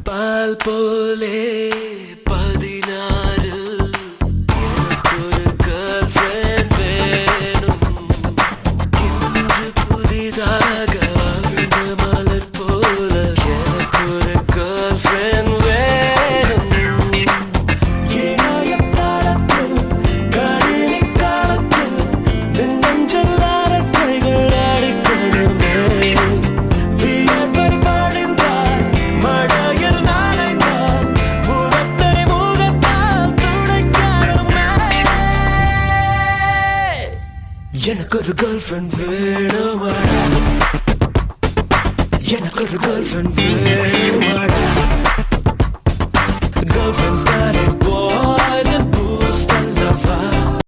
பால் போலே 16 எனக்கொரு girl friend வேணும். இன்று புதிதாக விழுந்த மலர் போல எனக்கொரு கேர்ள் ஃப்ரெண்ட் வேணும். இணைய காலத்தில் கணினி காலத்தில் நெஞ்சல் அரட்டைகள் அடிக்கணுமே. வியர்வை வழிந்தால் மழையில் நனைந்தால் முகத்தை முகத்தால் துடைக்கணுமே. எனக்கு ஒரு கேர்ள் ஃப்ரெண்ட் வேணுமாடா, எனக்கு ஒரு கேர்ள் ஃப்ரெண்ட் வேணுமாடா. கேர்ள் ஃப்ரெண்ட்ஸ் தானே போ